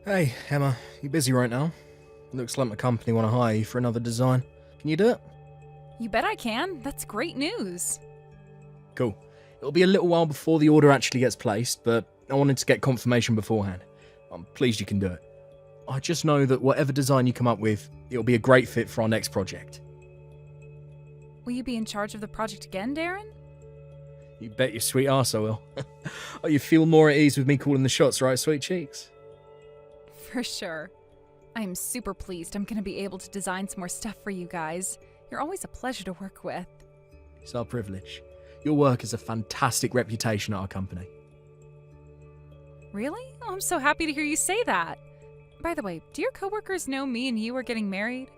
Hey, Emma, you busy right now? Looks like my company want to hire you for another design. Can you do it? You bet I can. That's great news. Cool. It'll be a little while before the order actually gets placed, but I wanted to get confirmation beforehand. I'm pleased you can do it. I just know that whatever design you come up with, it'll be a great fit for our next project. Will you be in charge of the project again, Darren? You bet your sweet arse I will. Oh, you feel more at ease with me calling the shots, right, sweet cheeks? For sure. I am super pleased I'm going to be able to design some more stuff for you guys. You're always a pleasure to work with. It's our privilege. Your work has a fantastic reputation at our company. Really? Oh, I'm so happy to hear you say that. By the way, do your coworkers know me and you are getting married?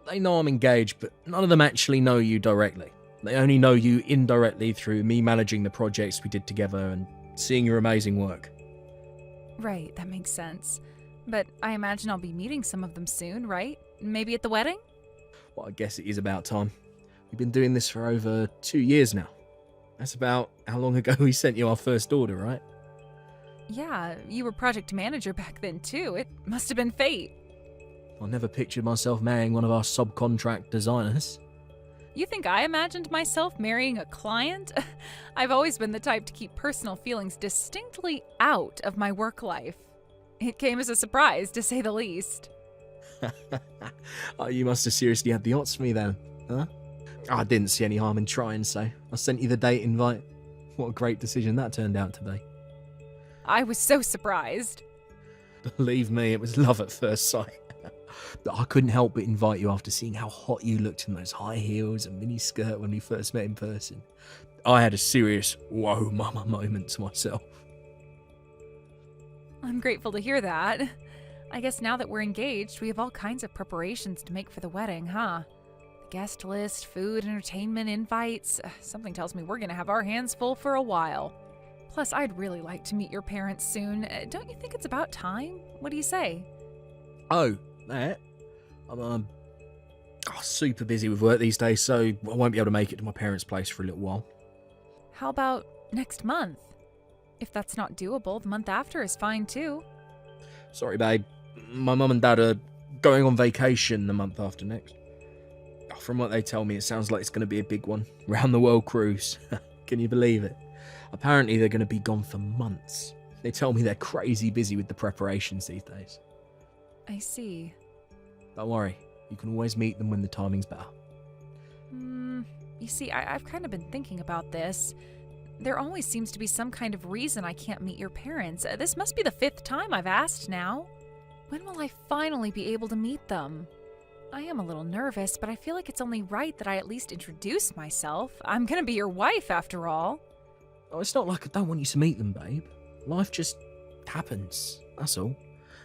They know I'm engaged, but none of them actually know you directly. They only know you indirectly through me managing the projects we did together and seeing your amazing work. Right, that makes sense. But I imagine I'll be meeting some of them soon, right? Maybe at the wedding? Well, I guess it is about time. We've been doing this for over 2 years now. That's about how long ago we sent you our first order, right? Yeah, you were project manager back then too. It must have been fate. I never pictured myself marrying one of our subcontract designers. You think I imagined myself marrying a client? I've always been the type to keep personal feelings distinctly out of my work life. It came as a surprise, to say the least. Oh, you must have seriously had the odds for me then, huh? I didn't see any harm in trying, so I sent you the date invite. What a great decision that turned out to be. I was so surprised. Believe me, it was love at first sight. I couldn't help but invite you after seeing how hot you looked in those high heels and mini skirt when we first met in person. I had a serious whoa mama moment to myself. I'm grateful to hear that. I guess now that we're engaged, we have all kinds of preparations to make for the wedding, huh? The guest list, food, entertainment, invites. Something tells me we're gonna have our hands full for a while. Plus, I'd really like to meet your parents soon. Don't you think it's about time? What do you say? Oh, that? I'm super busy with work these days, so I won't be able to make it to my parents' place for a little while. How about next month? If that's not doable, the month after is fine too. Sorry, babe. My mum and dad are going on vacation the month after next. From what they tell me, it sounds like it's going to be a big one. Round the world cruise. Can you believe it? Apparently, they're going to be gone for months. They tell me they're crazy busy with the preparations these days. I see. Don't worry, you can always meet them when the timing's better. You see, I've kind of been thinking about this. There always seems to be some kind of reason I can't meet your parents. This must be the 5th time I've asked now. When will I finally be able to meet them? I am a little nervous, but I feel like it's only right that I at least introduce myself. I'm gonna be your wife, after all. Oh, it's not like I don't want you to meet them, babe. Life just happens, that's all.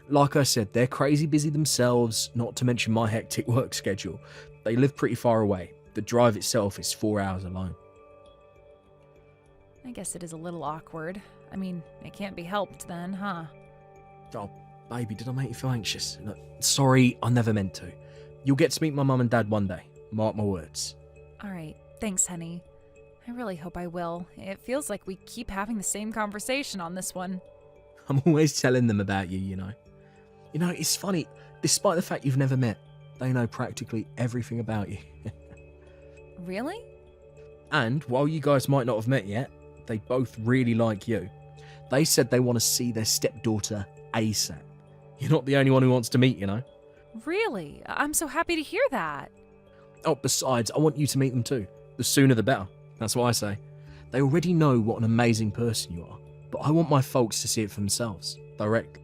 Like I said, they're crazy busy themselves, not to mention my hectic work schedule. They live pretty far away. The drive itself is 4 hours alone. I guess it is a little awkward. I mean, it can't be helped then, huh? Oh, baby, did I make you feel anxious? No, sorry, I never meant to. You'll get to meet my mum and dad one day. Mark my words. Alright, thanks, honey. I really hope I will. It feels like we keep having the same conversation on this one. I'm always telling them about you, you know. You know, it's funny, despite the fact you've never met, they know practically everything about you. Really? And while you guys might not have met yet, they both really like you. They said they want to see their stepdaughter ASAP. You're not the only one who wants to meet, you know. Really? I'm so happy to hear that. Oh, besides, I want you to meet them too. The sooner the better. That's what I say. They already know what an amazing person you are, but I want my folks to see it for themselves, directly.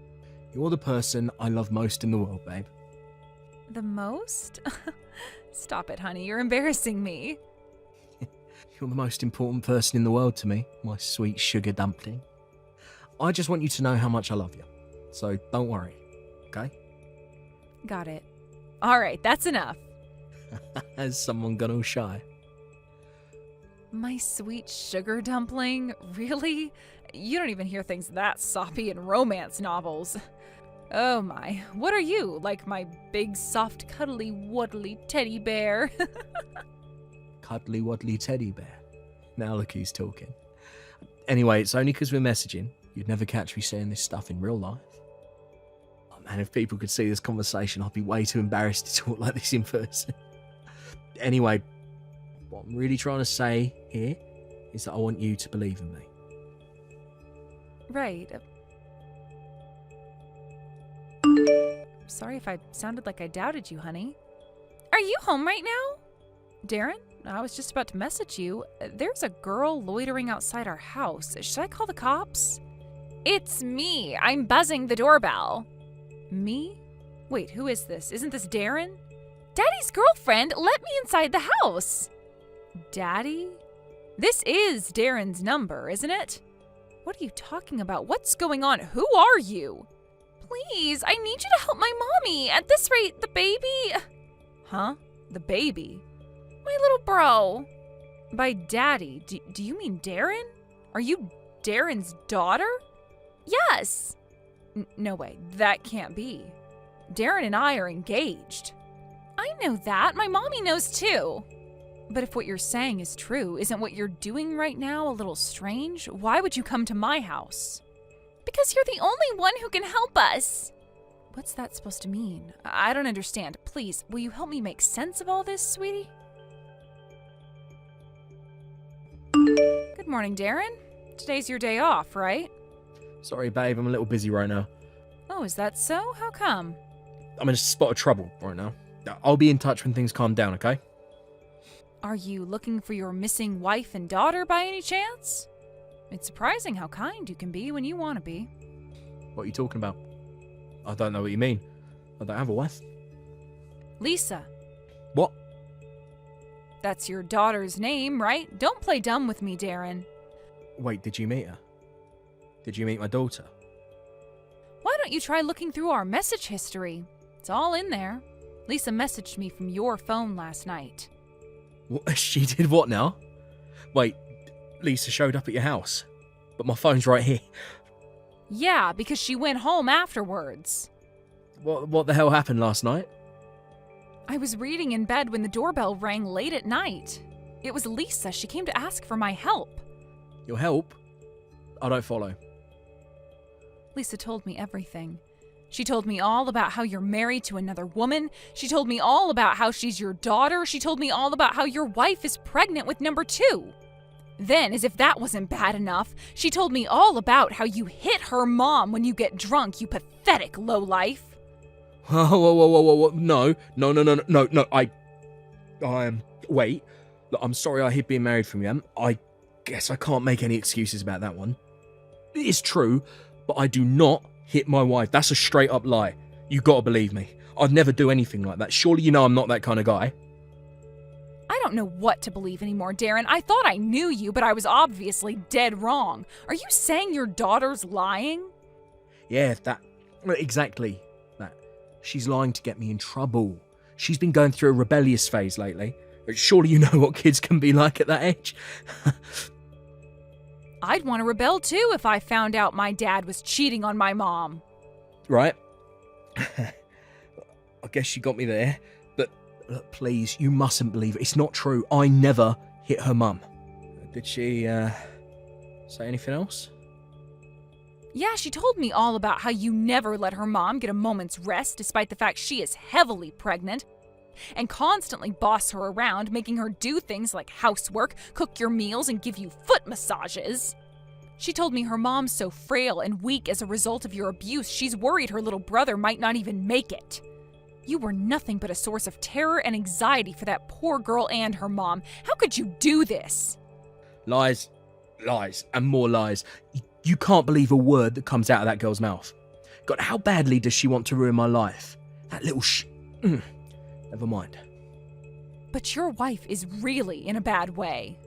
You're the person I love most in the world, babe. The most? Stop it, honey. You're embarrassing me. You're the most important person in the world to me, my sweet sugar dumpling. I just want you to know how much I love you. So don't worry, okay? Got it. All right, that's enough. Has someone gone all shy? My sweet sugar dumpling? Really? You don't even hear things that soppy in romance novels. Oh my, what are you? Like my big, soft, cuddly, waddly teddy bear? Cuddly waddly teddy bear. Now look who's talking. Anyway, it's only because we're messaging. You'd never catch me saying this stuff in real life. Man, if people could see this conversation, I'd be way too embarrassed to talk like this in person. Anyway, what I'm really trying to say here is that I want you to believe in me. Right. Sorry if I sounded like I doubted you, honey. Are you home right now? Darren, I was just about to message you. There's a girl loitering outside our house. Should I call the cops? It's me. I'm buzzing the doorbell. Me? Wait, who is this? Isn't this Darren? Daddy's girlfriend. Let me inside the house. Daddy? This is Darren's number, isn't it? What are you talking about? What's going on? Who are you? Please, I need you to help my mommy. At this rate, the baby... Huh? The baby? My little bro. By daddy, do you mean Darren? Are you Darren's daughter? Yes. No way, that can't be. Darren and I are engaged. I know that. My mommy knows too. But if what you're saying is true, isn't what you're doing right now a little strange? Why would you come to my house? Because you're the only one who can help us. What's that supposed to mean? I don't understand. Please, will you help me make sense of all this, sweetie? Good morning, Darren. Today's your day off, right? Sorry, babe, I'm a little busy right now. Oh, is that so? How come? I'm in a spot of trouble right now. I'll be in touch when things calm down, okay? Are you looking for your missing wife and daughter by any chance? It's surprising how kind you can be when you want to be. What are you talking about? I don't know what you mean. I don't have a wife. Lisa. What? That's your daughter's name, right? Don't play dumb with me, Darren. Wait, did you meet her? Did you meet my daughter? Why don't you try looking through our message history? It's all in there. Lisa messaged me from your phone last night. What? She did what now? Wait, Lisa showed up at your house, but my phone's right here. Yeah, because she went home afterwards. What the hell happened last night? I was reading in bed when the doorbell rang late at night. It was Lisa. She came to ask for my help. Your help? I don't follow. Lisa told me everything. She told me all about how you're married to another woman. She told me all about how she's your daughter. She told me all about how your wife is pregnant with number 2. Then, as if that wasn't bad enough, she told me all about how you hit her mom when you get drunk, you pathetic lowlife. Whoa. No. Wait. Look, I'm sorry I hid being married from you. I guess I can't make any excuses about that one. It is true, but I do not hit my wife. That's a straight up lie. You gotta believe me. I'd never do anything like that. Surely you know I'm not that kind of guy. I don't know what to believe anymore, Darren. I thought I knew you, but I was obviously dead wrong. Are you saying your daughter's lying? Yeah, exactly that. She's lying to get me in trouble. She's been going through a rebellious phase lately. Surely you know what kids can be like at that age. I'd want to rebel too if I found out my dad was cheating on my mom. Right? I guess you got me there. But look, please, you mustn't believe it. It's not true. I never hit her mum. Did she say anything else? Yeah, she told me all about how you never let her mom get a moment's rest despite the fact she is heavily pregnant, and constantly boss her around, making her do things like housework, cook your meals, and give you foot massages. She told me her mom's so frail and weak as a result of your abuse, she's worried her little brother might not even make it. You were nothing but a source of terror and anxiety for that poor girl and her mom. How could you do this? Lies, and more lies. You can't believe a word that comes out of that girl's mouth. God, how badly does she want to ruin my life? That little Never mind. But your wife is really in a bad way.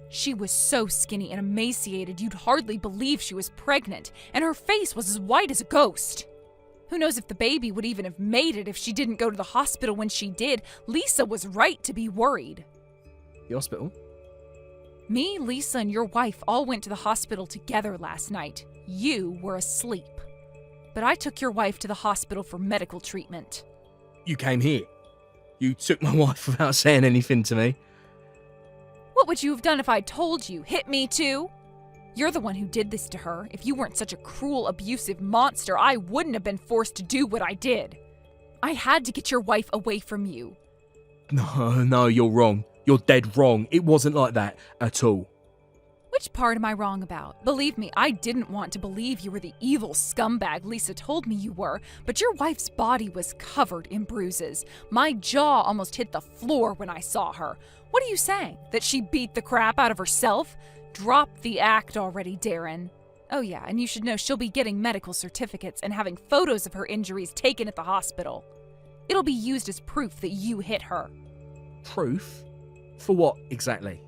She was so skinny and emaciated you'd hardly believe she was pregnant, and her face was as white as a ghost. Who knows if the baby would even have made it if she didn't go to the hospital when she did. Lisa was right to be worried. The hospital? Me, Lisa, and your wife all went to the hospital together last night. You were asleep. But I took your wife to the hospital for medical treatment. You came here. You took my wife without saying anything to me. What would you have done if I told you? Hit me too? You're the one who did this to her. If you weren't such a cruel, abusive monster, I wouldn't have been forced to do what I did. I had to get your wife away from you. No, you're wrong. You're dead wrong. It wasn't like that at all. Which part am I wrong about? Believe me, I didn't want to believe you were the evil scumbag Lisa told me you were, but your wife's body was covered in bruises. My jaw almost hit the floor when I saw her. What are you saying? That she beat the crap out of herself? Drop the act already, Darren. Oh yeah, and you should know she'll be getting medical certificates and having photos of her injuries taken at the hospital. It'll be used as proof that you hit her. Proof? For what exactly?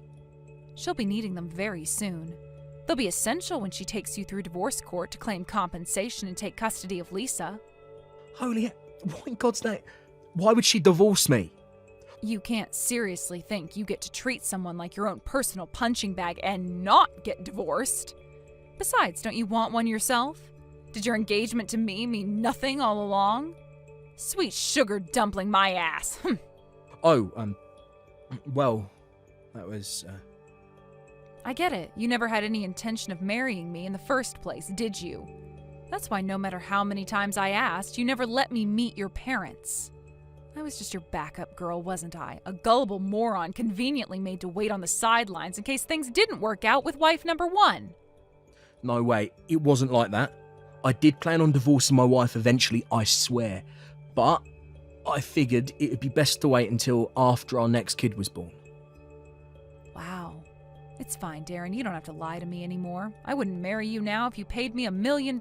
She'll be needing them very soon. They'll be essential when she takes you through divorce court to claim compensation and take custody of Lisa. Holy, what in God's name? Why would she divorce me? You can't seriously think you get to treat someone like your own personal punching bag and not get divorced. Besides, don't you want one yourself? Did your engagement to me mean nothing all along? Sweet sugar dumpling my ass. Well, that was, I get it. You never had any intention of marrying me in the first place, did you? That's why no matter how many times I asked, you never let me meet your parents. I was just your backup girl, wasn't I? A gullible moron conveniently made to wait on the sidelines in case things didn't work out with wife number one. No way, it wasn't like that. I did plan on divorcing my wife eventually, I swear. But I figured it would be best to wait until after our next kid was born. Wow. It's fine, Darren. You don't have to lie to me anymore. I wouldn't marry you now if you paid me $1 million.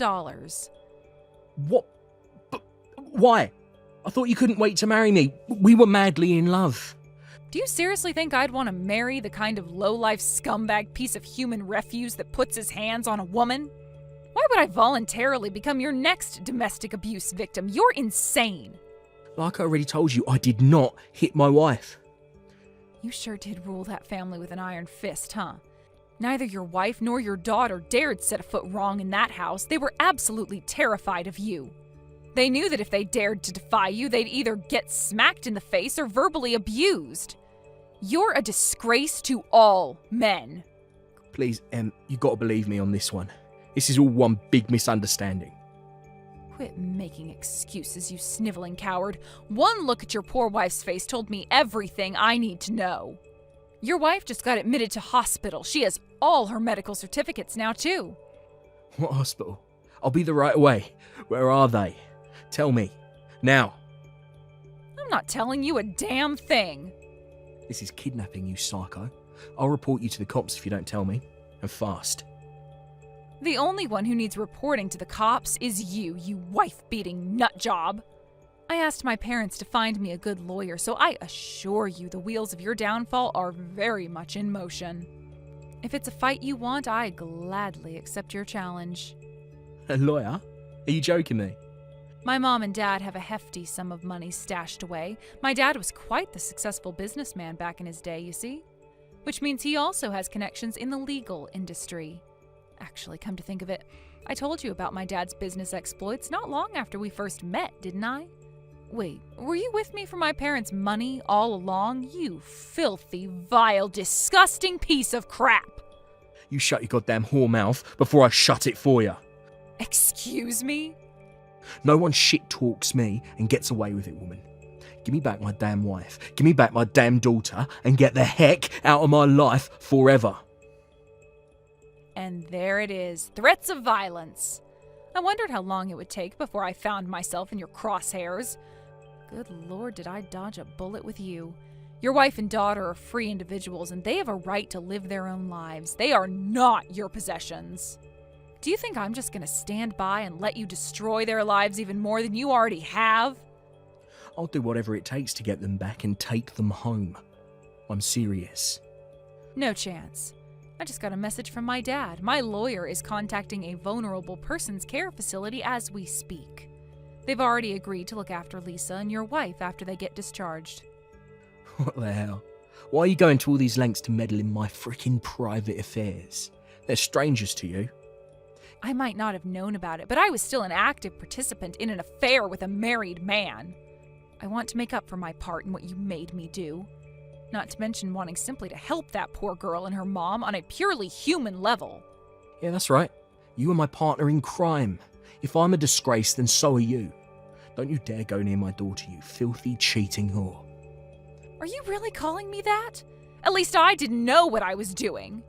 What? But why? I thought you couldn't wait to marry me. We were madly in love. Do you seriously think I'd want to marry the kind of low-life scumbag piece of human refuse that puts his hands on a woman? Why would I voluntarily become your next domestic abuse victim? You're insane. Like I already told you, I did not hit my wife. You sure did rule that family with an iron fist, huh? Neither your wife nor your daughter dared set a foot wrong in that house. They were absolutely terrified of you. They knew that if they dared to defy you, they'd either get smacked in the face or verbally abused. You're a disgrace to all men. Please, you gotta believe me on this one. This is all one big misunderstanding. Quit making excuses, you sniveling coward. One look at your poor wife's face told me everything I need to know. Your wife just got admitted to hospital. She has all her medical certificates now, too. What hospital? I'll be there right away. Where are they? Tell me. Now. I'm not telling you a damn thing. This is kidnapping, you psycho. I'll report you to the cops if you don't tell me. And fast. The only one who needs reporting to the cops is you wife-beating nutjob. I asked my parents to find me a good lawyer, so I assure you the wheels of your downfall are very much in motion. If it's a fight you want, I gladly accept your challenge. A lawyer? Are you joking me? My mom and dad have a hefty sum of money stashed away. My dad was quite the successful businessman back in his day, you see. Which means he also has connections in the legal industry. Actually, come to think of it, I told you about my dad's business exploits not long after we first met, didn't I? Wait, were you with me for my parents' money all along? You filthy, vile, disgusting piece of crap! You shut your goddamn whore mouth before I shut it for you. Excuse me? No one shit talks me and gets away with it, woman. Give me back my damn wife, give me back my damn daughter, and get the heck out of my life forever. And there it is, threats of violence. I wondered how long it would take before I found myself in your crosshairs. Good Lord, did I dodge a bullet with you. Your wife and daughter are free individuals, and they have a right to live their own lives. They are not your possessions. Do you think I'm just going to stand by and let you destroy their lives even more than you already have? I'll do whatever it takes to get them back and take them home. I'm serious. No chance. I just got a message from my dad. My lawyer is contacting a vulnerable person's care facility as we speak. They've already agreed to look after Lisa and your wife after they get discharged. What the hell? Why are you going to all these lengths to meddle in my freaking private affairs? They're strangers to you. I might not have known about it, but I was still an active participant in an affair with a married man. I want to make up for my part in what you made me do. Not to mention wanting simply to help that poor girl and her mom on a purely human level. Yeah, that's right. You are my partner in crime. If I'm a disgrace, then so are you. Don't you dare go near my daughter, you filthy, cheating whore. Are you really calling me that? At least I didn't know what I was doing.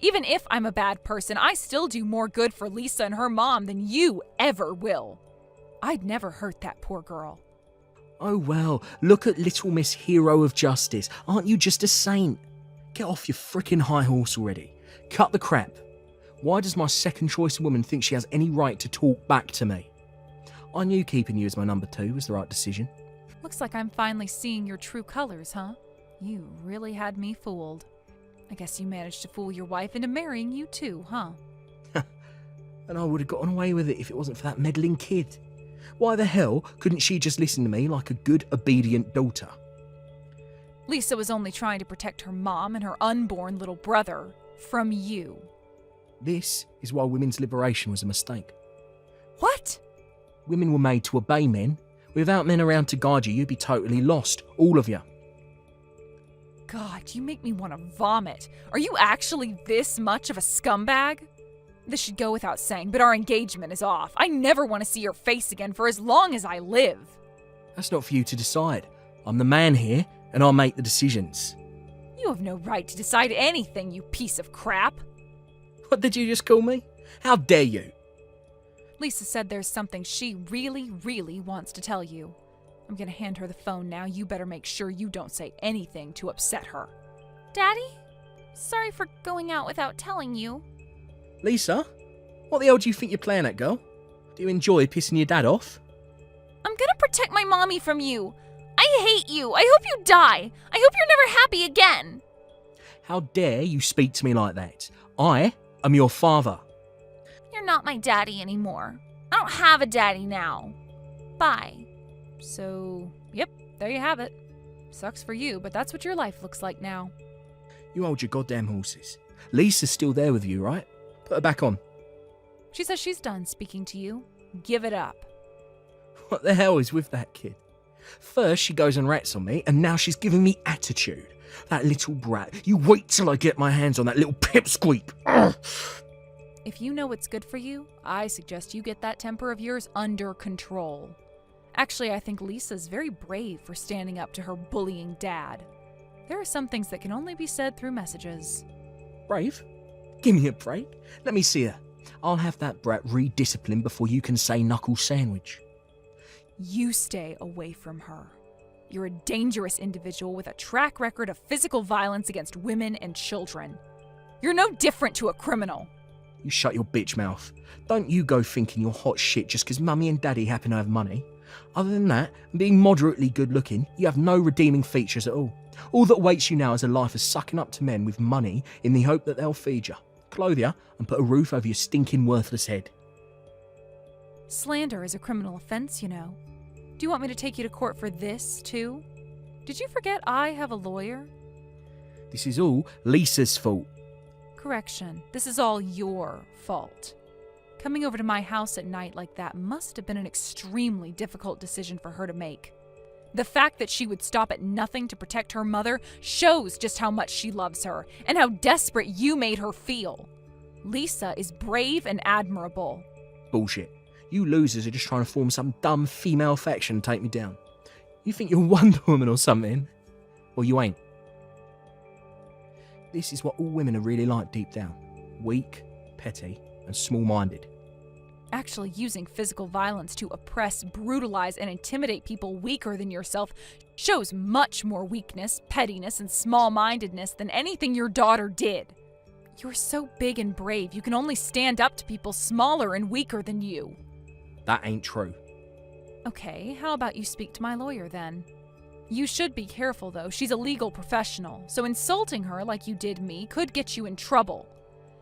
Even if I'm a bad person, I still do more good for Lisa and her mom than you ever will. I'd never hurt that poor girl. Oh well, look at Little Miss Hero of Justice. Aren't you just a saint? Get off your frickin' high horse already. Cut the crap. Why does my second choice woman think she has any right to talk back to me? I knew keeping you as my number 2 was the right decision. Looks like I'm finally seeing your true colors, huh? You really had me fooled. I guess you managed to fool your wife into marrying you too, huh? And I would have gotten away with it if it wasn't for that meddling kid. Why the hell couldn't she just listen to me like a good, obedient daughter? Lisa was only trying to protect her mom and her unborn little brother from you. This is why women's liberation was a mistake. What? Women were made to obey men. Without men around to guide you, you'd be totally lost, all of you. God, you make me want to vomit. Are you actually this much of a scumbag? This should go without saying, but our engagement is off. I never want to see your face again for as long as I live. That's not for you to decide. I'm the man here, and I'll make the decisions. You have no right to decide anything, you piece of crap. What did you just call me? How dare you? Lisa said there's something she really, really wants to tell you. I'm gonna hand her the phone now. You better make sure you don't say anything to upset her. Daddy? Sorry for going out without telling you. Lisa? What the hell do you think you're playing at, girl? Do you enjoy pissing your dad off? I'm gonna protect my mommy from you. I hate you. I hope you die. I hope you're never happy again. How dare you speak to me like that? I am your father. You're not my daddy anymore. I don't have a daddy now. Bye. So, yep, there you have it. Sucks for you, but that's what your life looks like now. You hold your goddamn horses. Lisa's still there with you, right? Put her back on. She says she's done speaking to you. Give it up. What the hell is with that kid? First she goes and rats on me, and now she's giving me attitude. That little brat. You wait till I get my hands on that little pipsqueak. Ugh. If you know what's good for you, I suggest you get that temper of yours under control. Actually, I think Lisa's very brave for standing up to her bullying dad. There are some things that can only be said through messages. Brave? Give me a break. Let me see her. I'll have that brat redisciplined before you can say knuckle sandwich. You stay away from her. You're a dangerous individual with a track record of physical violence against women and children. You're no different to a criminal. You shut your bitch mouth. Don't you go thinking you're hot shit just because mummy and daddy happen to have money. Other than that, and being moderately good looking, you have no redeeming features at all. All that awaits you now is a life of sucking up to men with money in the hope that they'll feed you, clothe you, and put a roof over your stinking worthless head. Slander is a criminal offense, you know. Do you want me to take you to court for this, too? Did you forget I have a lawyer? This is all Lisa's fault. Correction. This is all your fault. Coming over to my house at night like that must have been an extremely difficult decision for her to make. The fact that she would stop at nothing to protect her mother shows just how much she loves her and how desperate you made her feel. Lisa is brave and admirable. Bullshit. You losers are just trying to form some dumb female faction and take me down. You think you're Wonder Woman or something? Well, you ain't. This is what all women are really like deep down. Weak, petty, and small-minded. Actually using physical violence to oppress, brutalize, and intimidate people weaker than yourself shows much more weakness, pettiness, and small-mindedness than anything your daughter did. You're so big and brave, you can only stand up to people smaller and weaker than you. That ain't true. Okay, how about you speak to my lawyer then? You should be careful though, she's a legal professional, so insulting her like you did me could get you in trouble.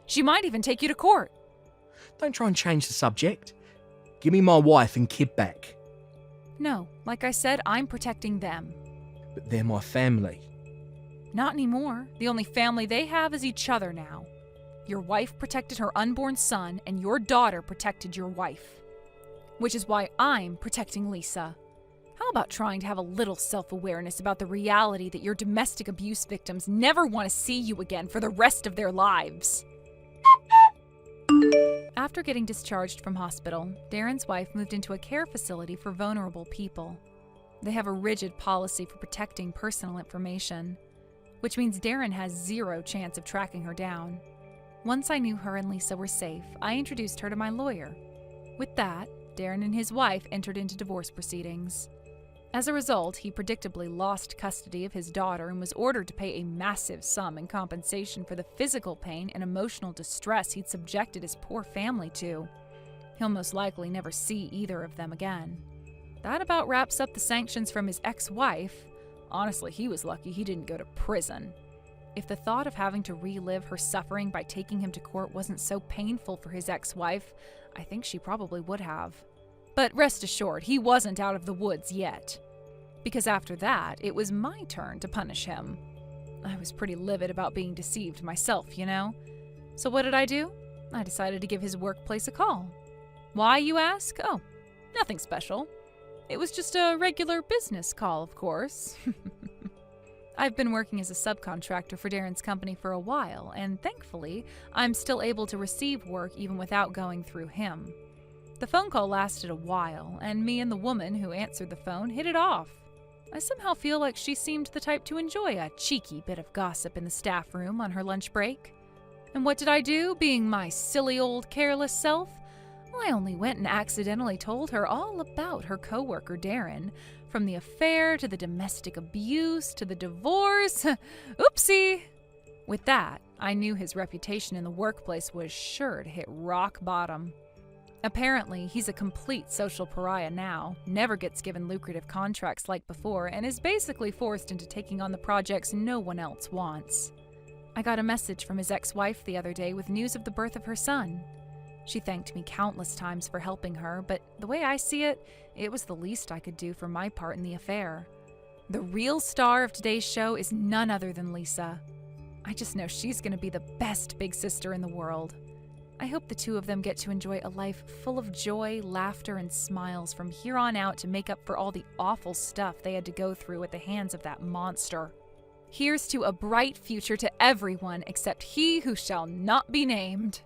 She might even take you to court. Don't try and change the subject. Give me my wife and kid back. No, like I said, I'm protecting them. But they're my family. Not anymore. The only family they have is each other now. Your wife protected her unborn son, and your daughter protected your wife. Which is why I'm protecting Lisa. How about trying to have a little self-awareness about the reality that your domestic abuse victims never want to see you again for the rest of their lives? After getting discharged from hospital, Darren's wife moved into a care facility for vulnerable people. They have a rigid policy for protecting personal information, which means Darren has zero chance of tracking her down. Once I knew her and Lisa were safe, I introduced her to my lawyer. With that, Darren and his wife entered into divorce proceedings. As a result, he predictably lost custody of his daughter and was ordered to pay a massive sum in compensation for the physical pain and emotional distress he'd subjected his poor family to. He'll most likely never see either of them again. That about wraps up the sanctions from his ex-wife. Honestly, he was lucky he didn't go to prison. If the thought of having to relive her suffering by taking him to court wasn't so painful for his ex-wife, I think she probably would have. But rest assured, he wasn't out of the woods yet. Because after that, it was my turn to punish him. I was pretty livid about being deceived myself, you know? So what did I do? I decided to give his workplace a call. Why, you ask? Oh, nothing special. It was just a regular business call, of course. I've been working as a subcontractor for Darren's company for a while, and thankfully, I'm still able to receive work even without going through him. The phone call lasted a while, and me and the woman who answered the phone hit it off. I somehow feel like she seemed the type to enjoy a cheeky bit of gossip in the staff room on her lunch break. And what did I do, being my silly old careless self? I only went and accidentally told her all about her coworker Darren, from the affair to the domestic abuse to the divorce. Oopsie! With that, I knew his reputation in the workplace was sure to hit rock bottom. Apparently, he's a complete social pariah now, never gets given lucrative contracts like before, and is basically forced into taking on the projects no one else wants. I got a message from his ex-wife the other day with news of the birth of her son. She thanked me countless times for helping her, but the way I see it, it was the least I could do for my part in the affair. The real star of today's show is none other than Lisa. I just know she's going to be the best big sister in the world. I hope the two of them get to enjoy a life full of joy, laughter, and smiles from here on out to make up for all the awful stuff they had to go through at the hands of that monster. Here's to a bright future to everyone except he who shall not be named.